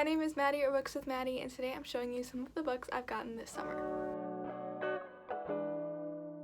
my name is Maddie or Books with Maddie, and today I'm showing you some of the books I've gotten this summer.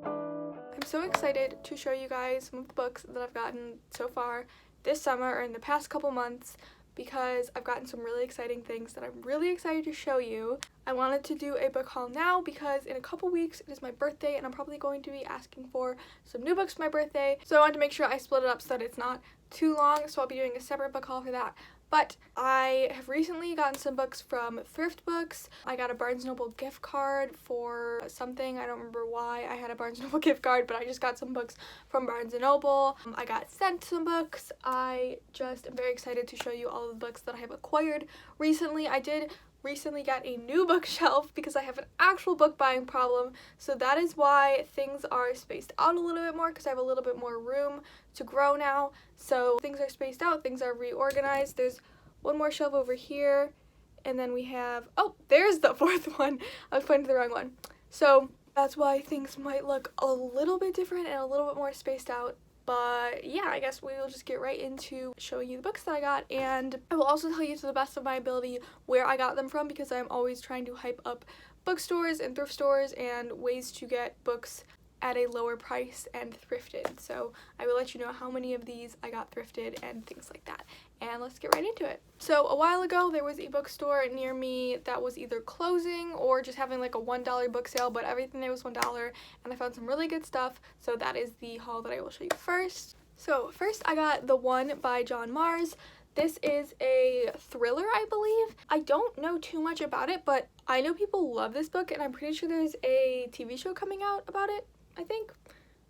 I'm so excited to show you guys some of the books that I've gotten so far this summer or in the past couple months because I've gotten some really exciting things that I'm really excited to show you. I wanted to do a book haul now because in a couple weeks it is my birthday and I'm probably going to be asking for some new books for my birthday, so I wanted to make sure I split it up so that it's not too long, so I'll be doing a separate book haul for that. But I have recently gotten some books from Thrift Books. I got a Barnes & Noble gift card for something. I don't remember why I had a Barnes & Noble gift card, but I just got some books from Barnes & Noble. I got sent some books. I just am very excited to show you all of the books that I have acquired recently. I did recently got a new bookshelf because I have an actual book buying problem, so that is why things are spaced out a little bit more because I have a little bit more room to grow now. So things are spaced out, things are reorganized. There's one more shelf over here, and then we have, oh, there's the fourth one. I was pointing to the wrong one. So that's why things might look a little bit different and a little bit more spaced out. But yeah, I guess we will just get right into showing you the books that I got, and I will also tell you to the best of my ability where I got them from because I'm always trying to hype up bookstores and thrift stores and ways to get books at a lower price and thrifted. So I will let you know how many of these I got thrifted and things like that. And let's get right into it. So a while ago there was a bookstore near me that was either closing or just having like a $1 book sale, but everything there was $1, and I found some really good stuff. So that is the haul that I will show you first. So first I got The One by John Mars. This is a thriller, I believe. I don't know too much about it, but I know people love this book, and I'm pretty sure there's a TV show coming out about it, I think.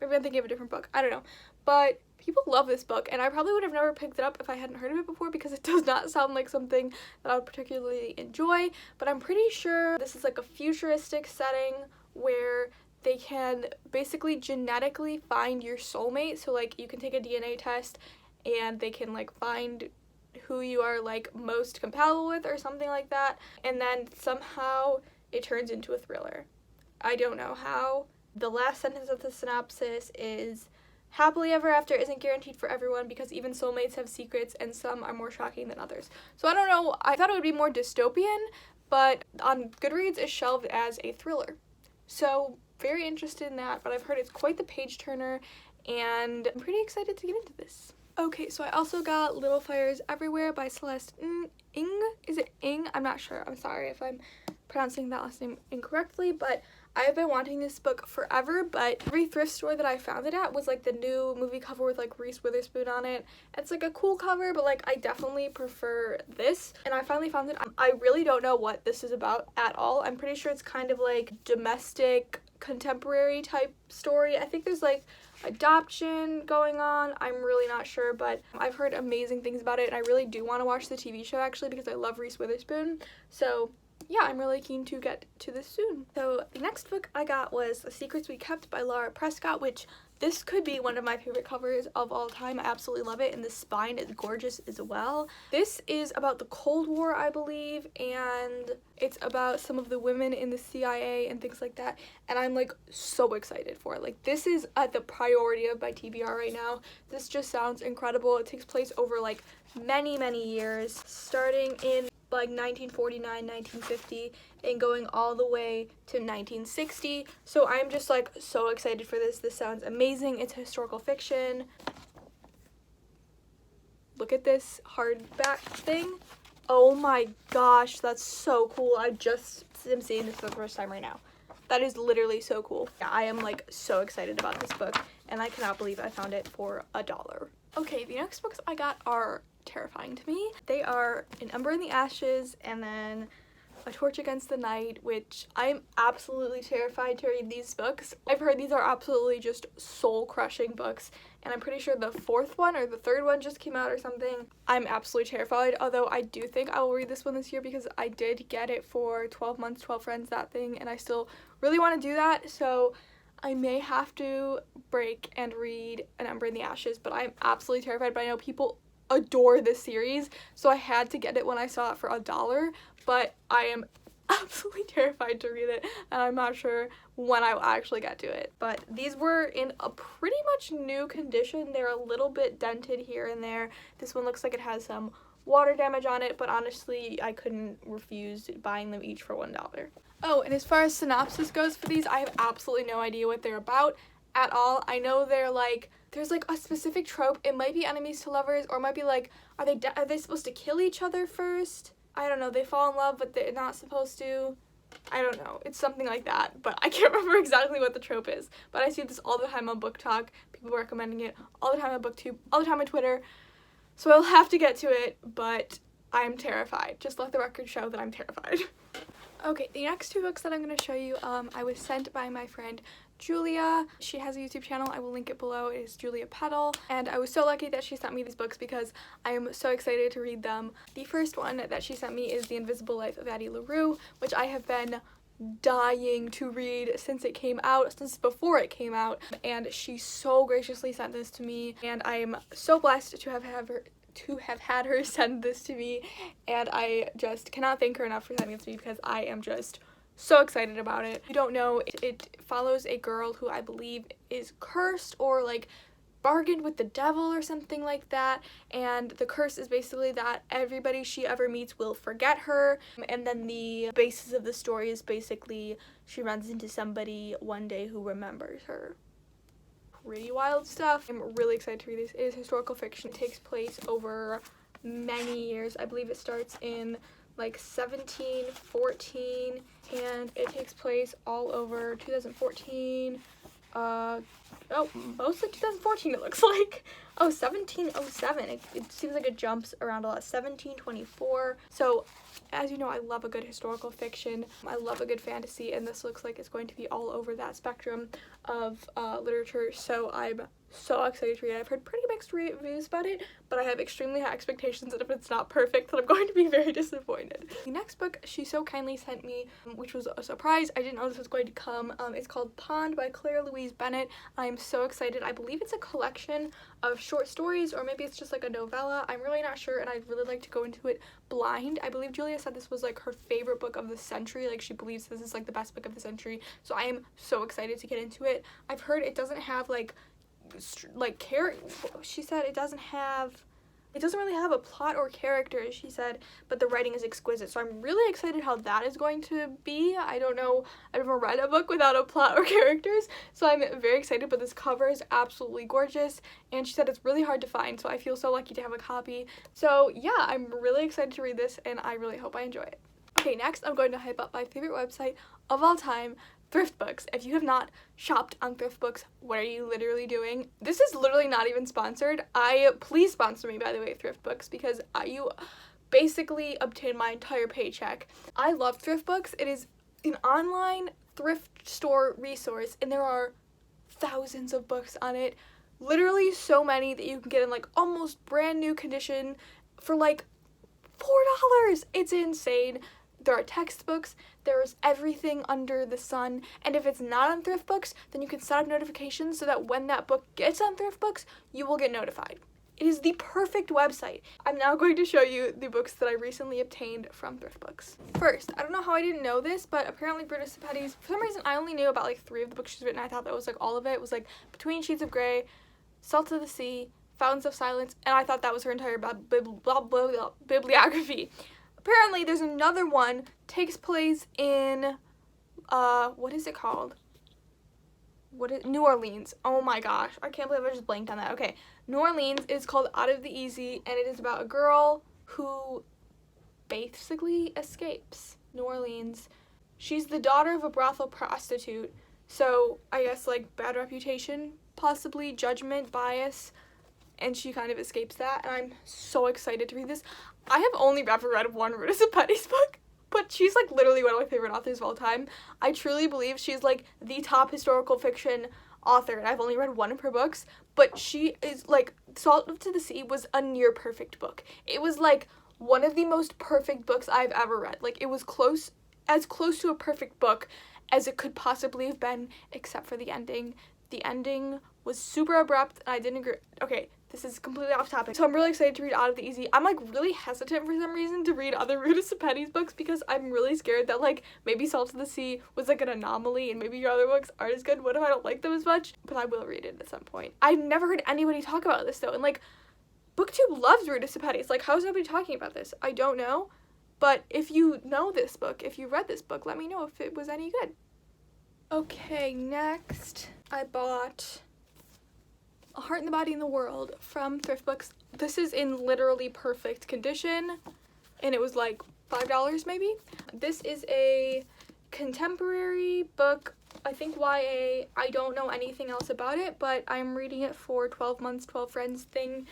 Maybe I'm thinking of a different book. I don't know. But people love this book, and I probably would have never picked it up if I hadn't heard of it before because it does not sound like something that I would particularly enjoy. But I'm pretty sure this is like a futuristic setting where they can basically genetically find your soulmate. So like you can take a DNA test and they can like find who you are like most compatible with or something like that, and then somehow it turns into a thriller. I don't know how. The last sentence of the synopsis is, happily ever after isn't guaranteed for everyone because even soulmates have secrets and some are more shocking than others. So I don't know, I thought it would be more dystopian, but on Goodreads it's shelved as a thriller. So very interested in that, but I've heard it's quite the page turner and I'm pretty excited to get into this. Okay, so I also got Little Fires Everywhere by Celeste Ng. Is it Ng? I'm not sure. I'm sorry if I'm pronouncing that last name incorrectly, but I've been wanting this book forever, but every thrift store that I found it at was like the new movie cover with like Reese Witherspoon on it. It's like a cool cover, but like I definitely prefer this, and I finally found it. I really don't know what this is about at all. I'm pretty sure it's kind of like domestic contemporary type story. I think there's like adoption going on. I'm really not sure, but I've heard amazing things about it, and I really do want to watch the TV show actually because I love Reese Witherspoon. So yeah, I'm really keen to get to this soon. So the next book I got was The Secrets We Kept by Laura Prescott, which this could be one of my favorite covers of all time. I absolutely love it, and the spine is gorgeous as well. This is about the Cold War, I believe, and it's about some of the women in the CIA and things like that, and I'm like so excited for it. Like this is at the priority of my TBR right now. This just sounds incredible. It takes place over like many years, starting in like 1949, 1950, and going all the way to 1960. So I'm just like so excited for this. This sounds amazing. It's historical fiction. Look at this hardback thing. Oh my gosh, that's so cool. I just am seeing this for the first time right now. That is literally so cool. Yeah, I am like so excited about this book, and I cannot believe I found it for $1. Okay, the next books I got are terrifying to me. They are An Ember in the Ashes and then A Torch Against the Night, which I'm absolutely terrified to read these books. I've heard these are absolutely just soul-crushing books, and I'm pretty sure the fourth one or the third one just came out or something. I'm absolutely terrified, although I do think I will read this one this year because I did get it for 12 months, 12 friends, that thing, and I still really want to do that, so I may have to break and read An Ember in the Ashes, but I'm absolutely terrified. But I know people adore this series, so I had to get it when I saw it for $1, but I am absolutely terrified to read it, and I'm not sure when I will actually get to it. But these were in a pretty much new condition. They're a little bit dented here and there. This one looks like it has some water damage on it, but honestly, I couldn't refuse buying them each for $1. Oh, and as far as synopsis goes for these, I have absolutely no idea what they're about at all. I know they're like, there's like a specific trope. It might be enemies to lovers, or it might be like, are they supposed to kill each other first? I don't know. They fall in love, but they're not supposed to. I don't know. It's something like that, but I can't remember exactly what the trope is. But I see this all the time on Book Talk. People recommending it all the time on BookTube, all the time on Twitter. So I'll have to get to it, but I'm terrified. Just let the record show that I'm terrified. Okay, the next two books that I'm going to show you, I was sent by my friend Julia. She has a YouTube channel. I will link it below. It is Julia Petal, and I was so lucky that she sent me these books because I am so excited to read them. The first one that she sent me is The Invisible Life of Addie LaRue, which I have been dying to read since it came out, since before it came out, and she so graciously sent this to me, and I am so blessed to have had her send this to me, and I just cannot thank her enough for sending it to me because I am just so excited about it. If you don't know, it follows a girl who I believe is cursed or like bargained with the devil or something like that, and the curse is basically that everybody she ever meets will forget her, and then the basis of the story is basically she runs into somebody one day who remembers her. Pretty wild stuff. I'm really excited to read this. It is historical fiction. It takes place over many years. I believe it starts in like 1714, and it takes place all over 2014, mostly 2014 it looks like. Oh, 1707, it seems like it jumps around a lot. 1724, so as you know, I love a good historical fiction, I love a good fantasy, and this looks like it's going to be all over that spectrum of literature, so I'm so excited to read it. I've heard pretty mixed reviews about it, but I have extremely high expectations that if it's not perfect, that I'm going to be very disappointed. The next book she so kindly sent me, which was a surprise, I didn't know this was going to come, it's called Pond by Claire Louise Bennett. I'm so excited. I believe it's a collection of short stories, or maybe it's just like a novella. I'm really not sure, and I'd really like to go into it blind. I believe Julia said this was like her favorite book of the century, like she believes this is like the best book of the century, so I am so excited to get into it. I've heard it doesn't have she said it doesn't really have a plot or characters, she said, but the writing is exquisite, so I'm really excited how that is going to be. I don't know, I've never read a book without a plot or characters, so I'm very excited, but this cover is absolutely gorgeous, and she said it's really hard to find, so I feel so lucky to have a copy. So yeah, I'm really excited to read this, and I really hope I enjoy it. Okay, next I'm going to hype up my favorite website of all time, Thrift Books. If you have not shopped on Thrift Books, what are you literally doing? This is literally not even sponsored. Please sponsor me, by the way, Thrift Books, because you basically obtain my entire paycheck. I love Thrift Books. It is an online thrift store resource, and there are thousands of books on it. Literally so many that you can get in like almost brand new condition for like $4. It's insane. There are textbooks, there's everything under the sun, and if it's not on Thrift Books, then you can set up notifications so that when that book gets on Thrift Books, you will get notified. It is the perfect website. I'm now going to show you the books that I recently obtained from Thrift Books. First, I don't know how I didn't know this, but apparently Britta Sepetty's, for some reason I only knew about like 3 of the books she's written. I thought that was like all of it. It was like Between Sheets of Grey, Salt of the Sea, Fountains of Silence, and I thought that was her entire bibliography. Apparently, there's another one, takes place in, what is it called? New Orleans. Oh my gosh, I can't believe I just blanked on that. Okay, New Orleans is called Out of the Easy, and it is about a girl who basically escapes New Orleans. She's the daughter of a brothel prostitute, so I guess like bad reputation, possibly, judgment, bias, and she kind of escapes that, and I'm so excited to read this. I have only ever read one Britta Sepetty's book, but she's like literally one of my favorite authors of all time. I truly believe she's like the top historical fiction author, and I've only read one of her books, but she is like, Salt of the Sea was a near perfect book. It was like one of the most perfect books I've ever read. Like, it was as close to a perfect book as it could possibly have been, except for the ending. The ending was super abrupt, and I didn't agree. Okay, this is completely off topic. So I'm really excited to read Out of the Easy. I'm like really hesitant for some reason to read other Britta Sepetty's books because I'm really scared that like maybe Salt of the Sea was like an anomaly and maybe your other books aren't as good. What if I don't like them as much? But I will read it at some point. I've never heard anybody talk about this though, and like BookTube loves Rue Patty. It's like, how is nobody talking about this? I don't know. But if you know this book, if you read this book, let me know if it was any good. Okay, next I bought A Heart in the Body in the World from Thrift Books. This is in literally perfect condition, and it was like $5 maybe. This is a contemporary book, I think YA. I don't know anything else about it, but I'm reading it for 12 months, 12 friends thing.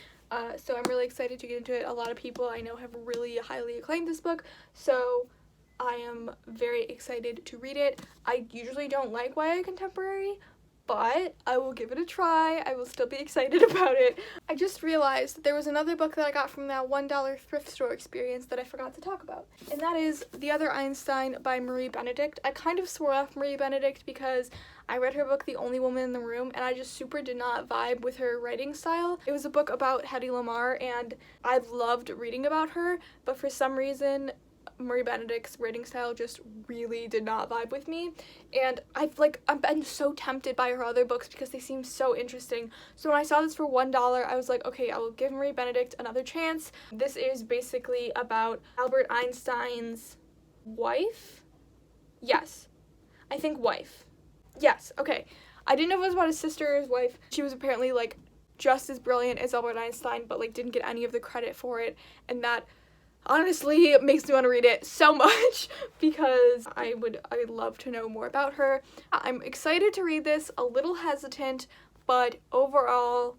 So I'm really excited to get into it. A lot of people I know have really highly acclaimed this book, so I am very excited to read it. I usually don't like YA contemporary, but I will give it a try. I will still be excited about it. I just realized that there was another book that I got from that $1 thrift store experience that I forgot to talk about, and that is The Other Einstein by Marie Benedict. I kind of swore off Marie Benedict because I read her book The Only Woman in the Room, and I just super did not vibe with her writing style. It was a book about Hedy Lamarr, and I've loved reading about her, but for some reason Marie Benedict's writing style just really did not vibe with me, and I've been so tempted by her other books because they seem so interesting. So when I saw this for $1, I was like, okay, I will give Marie Benedict another chance. This is basically about Albert Einstein's wife? Yes. I think wife. Yes, okay. I didn't know if it was about his sister or his wife. She was apparently like just as brilliant as Albert Einstein, but like didn't get any of the credit for it, and that honestly makes me want to read it so much because I'd love to know more about her. I'm excited to read this, a little hesitant, but overall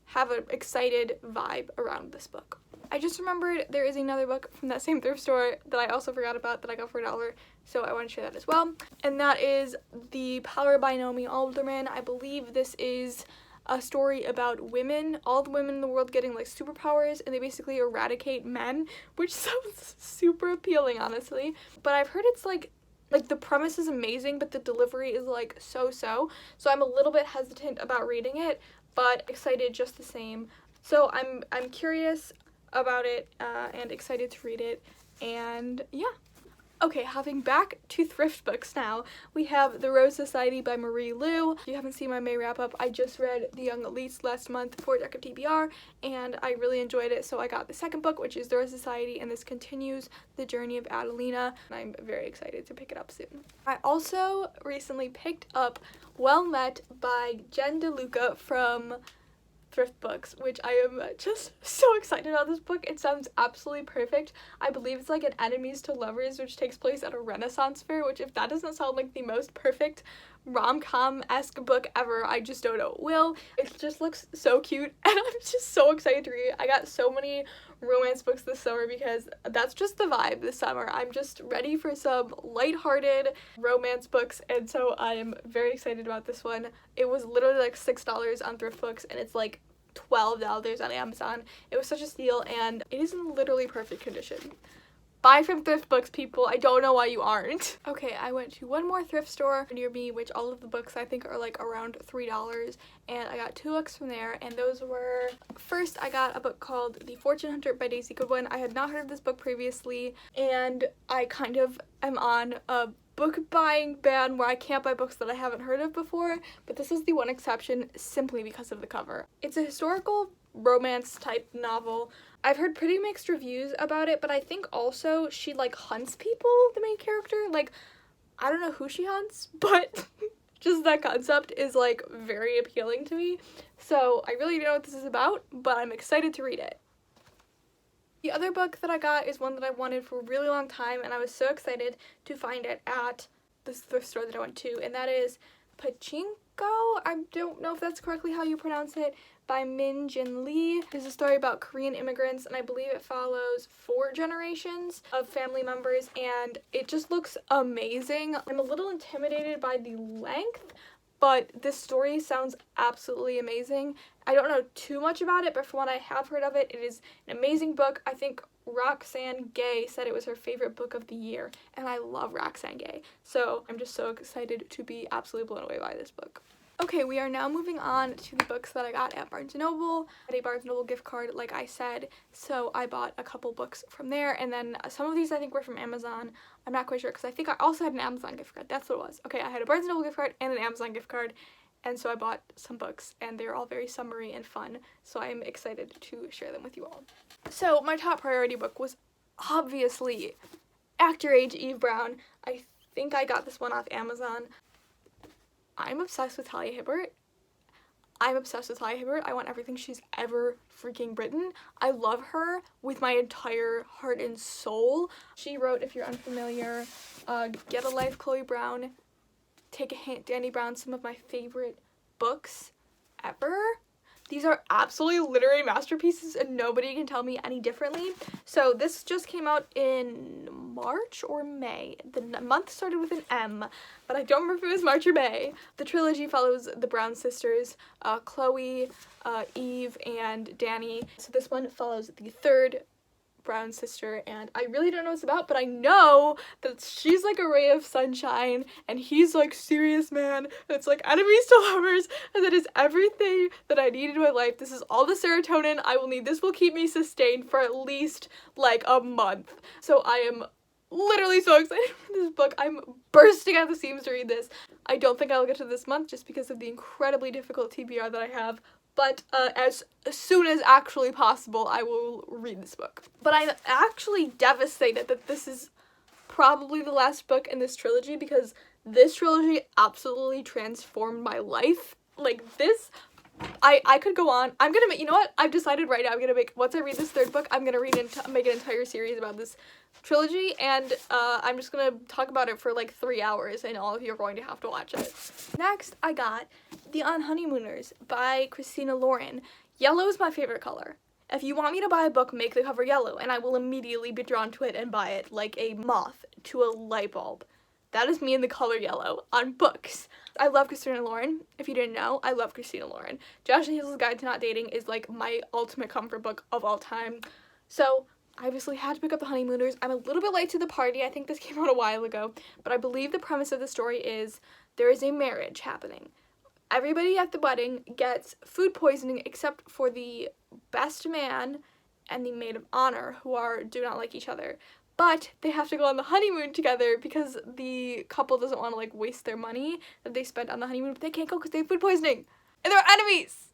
have an excited vibe around this book. I just remembered there is another book from that same thrift store that I also forgot about that I got for $1, so I want to share that as well. And that is The Power by Naomi Alderman. I believe this is a story about women, all the women in the world getting like superpowers, and they basically eradicate men, which sounds super appealing, honestly. But I've heard it's like the premise is amazing, but the delivery is like so I'm a little bit hesitant about reading it, but excited just the same. So I'm curious about it and excited to read it, and yeah. Okay, hopping back to Thrift Books now, we have The Rose Society by Marie Lu. If you haven't seen my May wrap-up, I just read The Young Elites last month for Deck of TBR, and I really enjoyed it, so I got the second book, which is The Rose Society, and this continues the journey of Adelina, and I'm very excited to pick it up soon. I also recently picked up Well Met by Jen DeLuca from Thrift Books, which I am just so excited about this book. It sounds absolutely perfect. I believe it's like an enemies to lovers, which takes place at a Renaissance fair, which if that doesn't sound like the most perfect rom-com-esque book ever, I just don't know what will. It just looks so cute, and I'm just so excited to read it. I got so many romance books this summer because that's just the vibe this summer. I'm just ready for some lighthearted romance books, and so I am very excited about this one. It was literally like $6 on Thrift Books, and it's like $12 on Amazon. It was such a steal, and it is in literally perfect condition. Buy from Thrift Books, people. I don't know why you aren't. Okay, I went to one more thrift store near me, which all of the books I think are like around $3, and I got 2 books from there, and those were, first I got a book called The Fortune Hunter by Daisy Goodwin. I had not heard of this book previously, and I kind of am on a book buying ban where I can't buy books that I haven't heard of before, but this is the one exception simply because of the cover. It's a historical romance type novel. I've heard pretty mixed reviews about it, but I think also she like hunts people, the main character. Like, I don't know who she hunts, but just that concept is like very appealing to me. So I really don't know what this is about, but I'm excited to read it. The other book that I got is one that I wanted for a really long time, and I was so excited to find it at this thrift store that I went to, and that is Pachinko. I don't know if that's correctly how you pronounce it, by Min Jin Lee. It's a story about Korean immigrants, and I believe it follows 4 generations of family members, and it just looks amazing. I'm a little intimidated by the length, but this story sounds absolutely amazing. I don't know too much about it, but from what I have heard of it, it is an amazing book. I think Roxane Gay said it was her favorite book of the year, and I love Roxane Gay. So I'm just so excited to be absolutely blown away by this book. Okay, we are now moving on to the books that I got at Barnes & Noble. I had a Barnes & Noble gift card, like I said, so I bought a couple books from there, and then some of these I think were from Amazon. I'm not quite sure, because I think I also had an Amazon gift card. That's what it was. Okay, I had a Barnes & Noble gift card and an Amazon gift card, and so I bought some books, and they're all very summery and fun, so I'm excited to share them with you all. So my top priority book was obviously Act Your Age, Eve Brown. I think I got this one off Amazon. I'm obsessed with Talia Hibbert. I want everything she's ever freaking written. I love her with my entire heart and soul. She wrote, if you're unfamiliar, Get a Life, Chloe Brown, Take a Hint, Danny Brown, some of my favorite books ever. These are absolutely literary masterpieces, and nobody can tell me any differently. So this just came out in March or May. The month started with an M, but I don't remember if it was March or May. The trilogy follows the Brown sisters, Chloe, Eve, and Danny. So this one follows the third Brown sister, and I really don't know what it's about, but I know that she's like a ray of sunshine, and he's like serious man, and it's like enemies to lovers, and that is everything that I need in my life. This is all the serotonin I will need. This will keep me sustained for at least like a month. So I am literally so excited for this book. I'm bursting at the seams to read this. I don't think I'll get to this month just because of the incredibly difficult TBR that I have. But as soon as actually possible, I will read this book. But I'm actually devastated that this is probably the last book in this trilogy, because this trilogy absolutely transformed my life. Like this, I could go on. I'm gonna make, you know what? I've decided right now, I'm gonna make, once I read this third book, I'm gonna make an entire series about this trilogy, and I'm just gonna talk about it for like 3 hours, and all of you are going to have to watch it. Next, I got The Honeymooners by Christina Lauren. Yellow is my favorite color. If you want me to buy a book, make the cover yellow, and I will immediately be drawn to it and buy it like a moth to a light bulb. That is me in the color yellow on books. I love Christina Lauren. If you didn't know, I love Christina Lauren. Josh and Hazel's Guide to Not Dating is like my ultimate comfort book of all time. So I obviously had to pick up The Honeymooners. I'm a little bit late to the party. I think this came out a while ago, but I believe the premise of the story is there is a marriage happening. Everybody at the wedding gets food poisoning except for the best man and the maid of honor, who do not like each other. But they have to go on the honeymoon together because the couple doesn't want to like waste their money that they spent on the honeymoon, but they can't go because they have food poisoning. And they're enemies.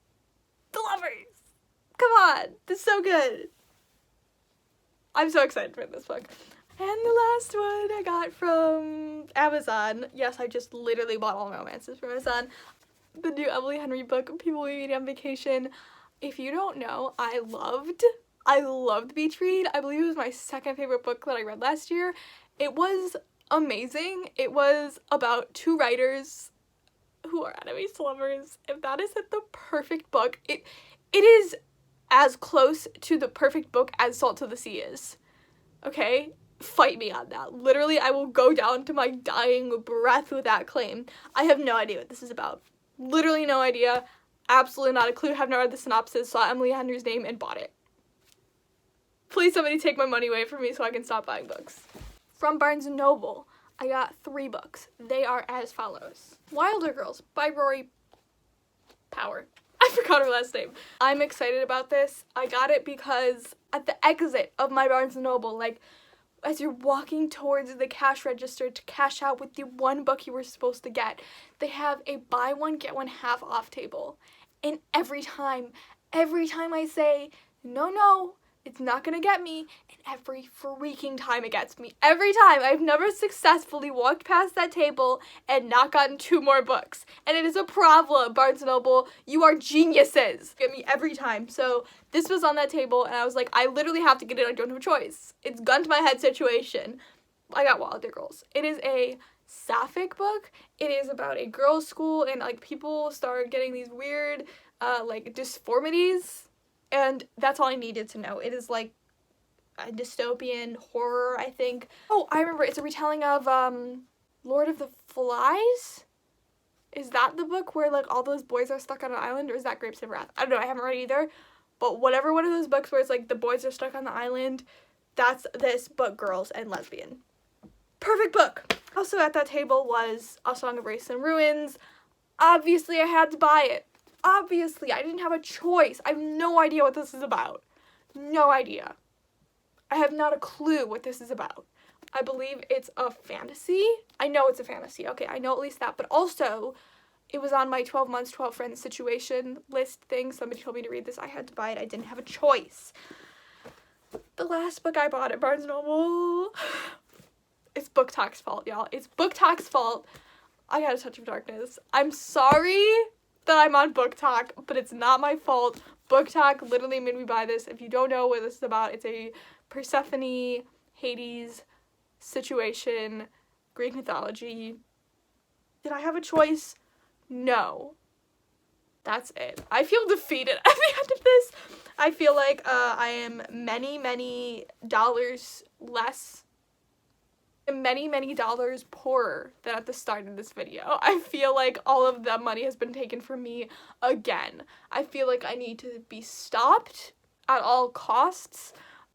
The lovers. Come on. This is so good. I'm so excited for this book. And the last one I got from Amazon. Yes, I just literally bought all romances from Amazon. The new Emily Henry book, People We Meet on Vacation. If you don't know, I loved Beach Read. I believe it was my second favorite book that I read last year. It was amazing. It was about two writers who are enemies to lovers. If that isn't the perfect book, it is as close to the perfect book as Salt to the Sea is. Okay? Fight me on that. Literally, I will go down to my dying breath with that claim. I have no idea what this is about. Literally no idea. Absolutely not a clue. Have not read the synopsis, saw Emily Henry's name, and bought it. Please somebody take my money away from me so I can stop buying books. From Barnes & Noble, I got 3 books. They are as follows. Wilder Girls by Rory Power. I forgot her last name. I'm excited about this. I got it because at the exit of my Barnes & Noble, like, as you're walking towards the cash register to cash out with the one book you were supposed to get, they have a buy one, get one half off table. And every time I say, no, it's not gonna get me, and every freaking time it gets me. Every time. I've never successfully walked past that table and not gotten 2 more books. And it is a problem, Barnes & Noble. You are geniuses. Get me every time. So this was on that table, and I was like, I literally have to get it. I don't have a choice. It's gun to my head situation. I got Wilder Girls. It is a sapphic book. It is about a girls' school, and like people start getting these weird like dysphoria. And that's all I needed to know. It is like a dystopian horror, I think. Oh, I remember. It's a retelling of Lord of the Flies? Is that the book where like all those boys are stuck on an island, or is that Grapes of Wrath? I don't know. I haven't read either. But whatever one of those books where it's like the boys are stuck on the island, that's this book, girls and lesbian. Perfect book. Also at that table was A Song of Race and Ruins. Obviously, I had to buy it. Obviously, I didn't have a choice. I have no idea what this is about. No idea. I have not a clue what this is about. I believe it's a fantasy. I know it's a fantasy. Okay, I know at least that. But also, It was on my 12 months, 12 friends situation list thing. Somebody told me to read this. I had to buy it. I didn't have a choice. The last book I bought at Barnes & Noble. It's BookTok's fault, y'all. It's BookTok's fault. I got A Touch of Darkness. I'm sorry that I'm on BookTok, but it's not my fault. BookTok literally made me buy this. If you don't know what this is about, it's a Persephone, Hades situation, Greek mythology. Did I have a choice? No. That's it. I feel defeated at the end of this. I feel like I am many dollars less, many dollars poorer than at the start of this video. I feel like all of the money has been taken from me again. I feel like I need to be stopped at all costs.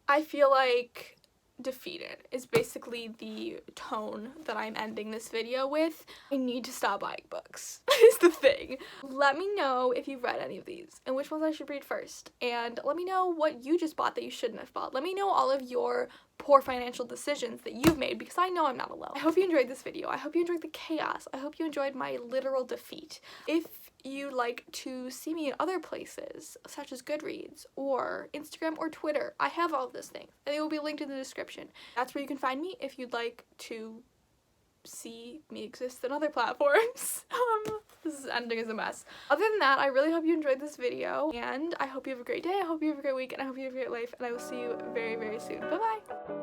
I feel like defeated is basically the tone that I'm ending this video with. I need to stop buying books is the thing. Let me know if you've read any of these and which ones I should read first, and let me know what you just bought that you shouldn't have bought. Let me know all of your poor financial decisions that you've made, because I know I'm not alone. I hope you enjoyed this video. I hope you enjoyed the chaos. I hope you enjoyed my literal defeat. If you'd like to see me in other places, such as Goodreads or Instagram or Twitter, I have all of those things, and they will be linked in the description. That's where you can find me if you'd like to see me exist in other platforms. This is ending as a mess. Other than that, I really hope you enjoyed this video, and I hope you have a great day, I hope you have a great week, and I hope you have a great life, and I will see you very soon. Bye-bye!